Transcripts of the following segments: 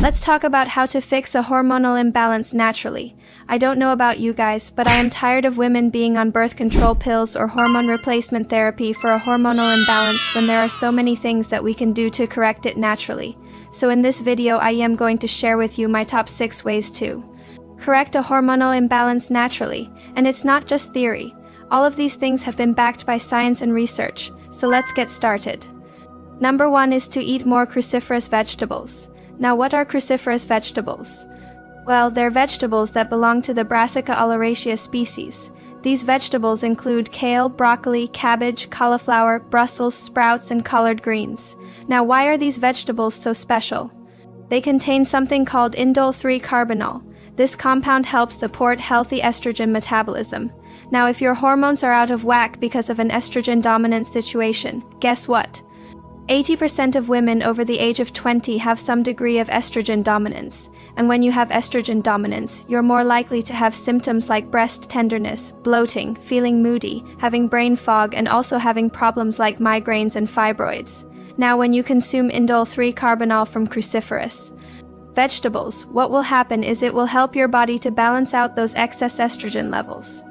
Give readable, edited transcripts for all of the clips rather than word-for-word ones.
Let's talk about how to fix a hormonal imbalance naturally. I don't know about you guys, but I am tired of women being on birth control pills or hormone replacement therapy for a hormonal imbalance when there are so many things that we can do to correct it naturally. So in this video, I am going to share with you my top 6 ways to correct a hormonal imbalance naturally. And it's not just theory. All of these things have been backed by science and research, so let's get started. Number 1 is to eat more cruciferous vegetables. Now, what are cruciferous vegetables? Well, they're vegetables that belong to the Brassica oleracea species. These vegetables include kale, broccoli, cabbage, cauliflower, Brussels sprouts, and collard greens. Now, why are these vegetables so special? They contain something called indole 3-carbinol. This compound helps support healthy estrogen metabolism. Now, if your hormones are out of whack because of an estrogen-dominant situation, guess what? 80% of women over the age of 20 have some degree of estrogen dominance. And when you have estrogen dominance, you're more likely to have symptoms like breast tenderness, bloating, feeling moody, having brain fog, and also having problems like migraines and fibroids. Now, when you consume indole 3-carbinol from cruciferous vegetables, what will happen is it will help your body to balance out those excess estrogen levels.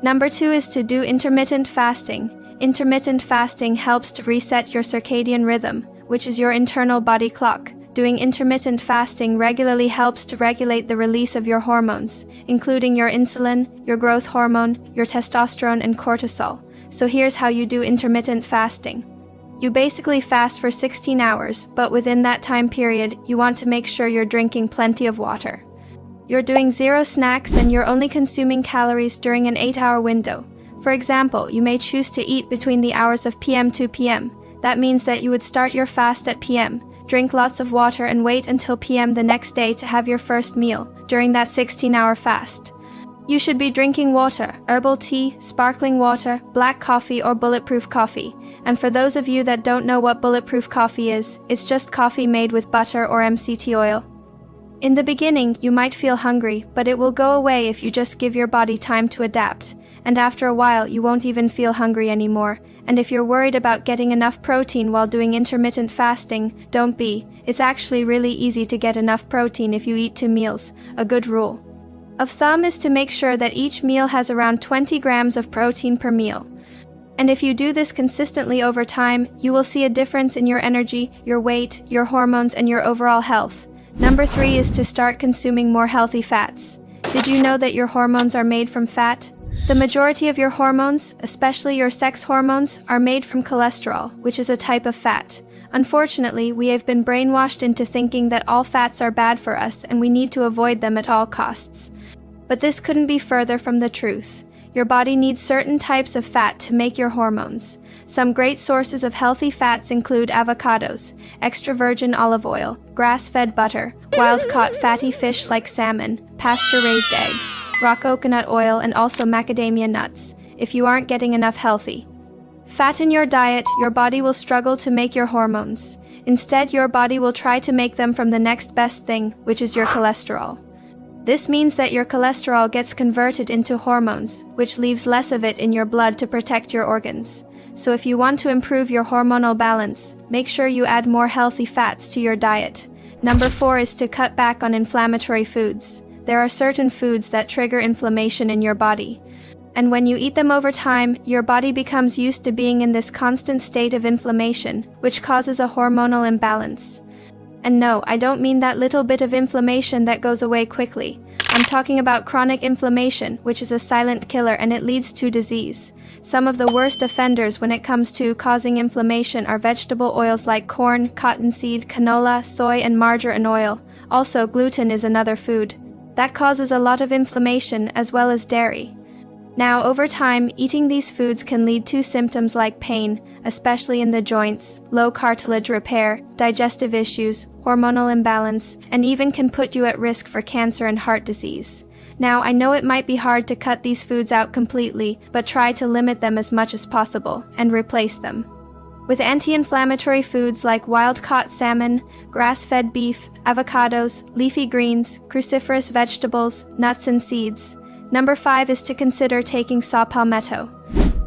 Number 2 is to do intermittent fasting. Intermittent fasting helps to reset your circadian rhythm, which is your internal body clock. Doing intermittent fasting regularly helps to regulate the release of your hormones, including your insulin, your growth hormone, your testosterone, and cortisol. So here's how you do intermittent fasting. You basically fast for 16 hours, but within that time period, you want to make sure you're drinking plenty of water. You're doing 0 snacks and you're only consuming calories during an 8-hour window. For example, you may choose to eat between the hours of PM to PM. That means that you would start your fast at PM, drink lots of water, and wait until PM the next day to have your first meal during that 16-hour fast. You should be drinking water, herbal tea, sparkling water, black coffee, or bulletproof coffee. And for those of you that don't know what bulletproof coffee is, it's just coffee made with butter or MCT oil. In the beginning, you might feel hungry, but it will go away if you just give your body time to adapt. And after a while, you won't even feel hungry anymore. And if you're worried about getting enough protein while doing intermittent fasting, don't be. It's actually really easy to get enough protein if you eat 2 meals. A good rule of thumb is to make sure that each meal has around 20 grams of protein per meal. And if you do this consistently over time, you will see a difference in your energy, your weight, your hormones, and your overall health. Number 3 is to start consuming more healthy fats. Did you know that your hormones are made from fat? The majority of your hormones, especially your sex hormones, are made from cholesterol, which is a type of fat. Unfortunately, we have been brainwashed into thinking that all fats are bad for us and we need to avoid them at all costs. But this couldn't be further from the truth. Your body needs certain types of fat to make your hormones. Some great sources of healthy fats include avocados, extra virgin olive oil, grass-fed butter, wild-caught fatty fish like salmon, pasture-raised eggs, raw coconut oil, and also macadamia nuts. If you aren't getting enough healthy fat in your diet, your body will struggle to make your hormones. Instead, your body will try to make them from the next best thing, which is your cholesterol. This means that your cholesterol gets converted into hormones, which leaves less of it in your blood to protect your organs. So if you want to improve your hormonal balance, make sure you add more healthy fats to your diet. Number 4 is to cut back on inflammatory foods. There are certain foods that trigger inflammation in your body. And when you eat them over time, your body becomes used to being in this constant state of inflammation, which causes a hormonal imbalance. And no, I don't mean that little bit of inflammation that goes away quickly. I'm talking about chronic inflammation, which is a silent killer and it leads to disease. Some of the worst offenders when it comes to causing inflammation are vegetable oils like corn, cottonseed, canola, soy, and margarine oil. Also, gluten is another food that causes a lot of inflammation, as well as dairy. Now, over time, eating these foods can lead to symptoms like pain, especially in the joints, low cartilage repair, digestive issues, hormonal imbalance, and even can put you at risk for cancer and heart disease. Now, I know it might be hard to cut these foods out completely, but try to limit them as much as possible and replace them with anti-inflammatory foods like wild-caught salmon, grass-fed beef, avocados, leafy greens, cruciferous vegetables, nuts, and seeds. Number 5 is to consider taking saw palmetto.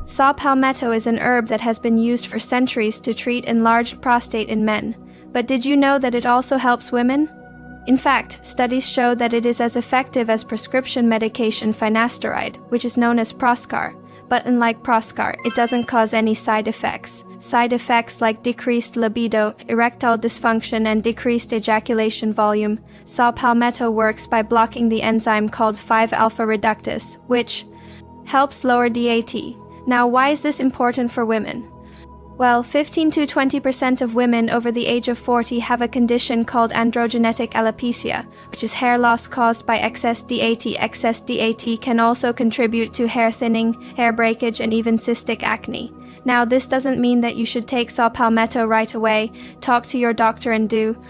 Saw palmetto is an herb that has been used for centuries to treat enlarged prostate in men. But did you know that it also helps women? In fact, studies show that it is as effective as prescription medication finasteride, which is known as Proscar. But unlike Proscar, it doesn't cause any side effects. Side effects like decreased libido, erectile dysfunction, and decreased ejaculation volume. Saw palmetto works by blocking the enzyme called 5-alpha reductase, which helps lower DAT. Now, why is this important for women? Well, 15 to 20% of women over the age of 40 have a condition called androgenetic alopecia, which is hair loss caused by excess DAT. Excess DAT can also contribute to hair thinning, hair breakage, and even cystic acne. Now, this doesn't mean that you should take saw palmetto right away. Talk to your doctor and do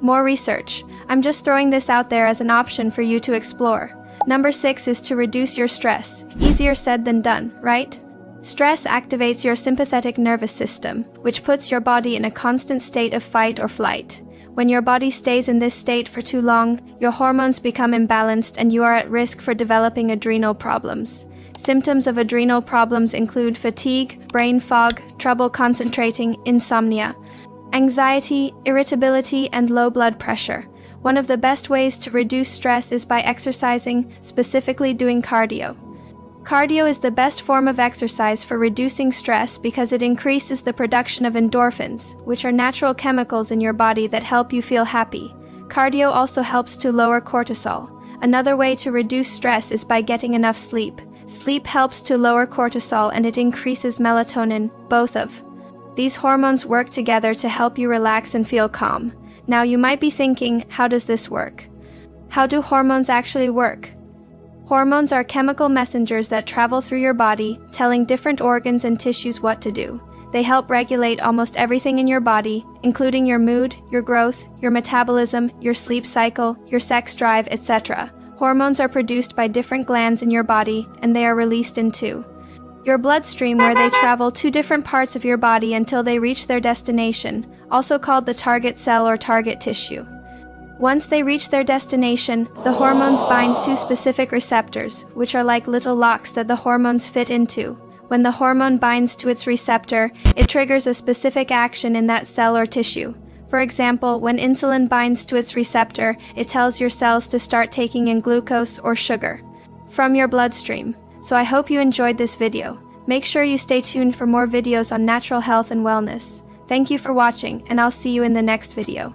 more research. I'm just throwing this out there as an option for you to explore. Number 6 is to reduce your stress. Easier said than done, right? Stress activates your sympathetic nervous system, which puts your body in a constant state of fight or flight. When your body stays in this state for too long, your hormones become imbalanced and you are at risk for developing adrenal problems. Symptoms of adrenal problems include fatigue, brain fog, trouble concentrating, insomnia, anxiety, irritability, and low blood pressure. One of the best ways to reduce stress is by exercising, specifically doing cardio. Cardio is the best form of exercise for reducing stress because it increases the production of endorphins, which are natural chemicals in your body that help you feel happy. Cardio also helps to lower cortisol. Another way to reduce stress is by getting enough sleep. Sleep helps to lower cortisol and it increases melatonin, both of these hormones work together to help you relax and feel calm. Now you might be thinking, how does this work? How do hormones actually work? Hormones are chemical messengers that travel through your body, telling different organs and tissues what to do. They help regulate almost everything in your body, including your mood, your growth, your metabolism, your sleep cycle, your sex drive, etc. Hormones are produced by different glands in your body, and they are released into your bloodstream, where they travel to different parts of your body until they reach their destination, also called the target cell or target tissue. Once they reach their destination, the hormones bind to specific receptors, which are like little locks that the hormones fit into. When the hormone binds to its receptor, it triggers a specific action in that cell or tissue. For example, when insulin binds to its receptor, it tells your cells to start taking in glucose or sugar from your bloodstream. So I hope you enjoyed this video. Make sure you stay tuned for more videos on natural health and wellness. Thank you for watching, and I'll see you in the next video.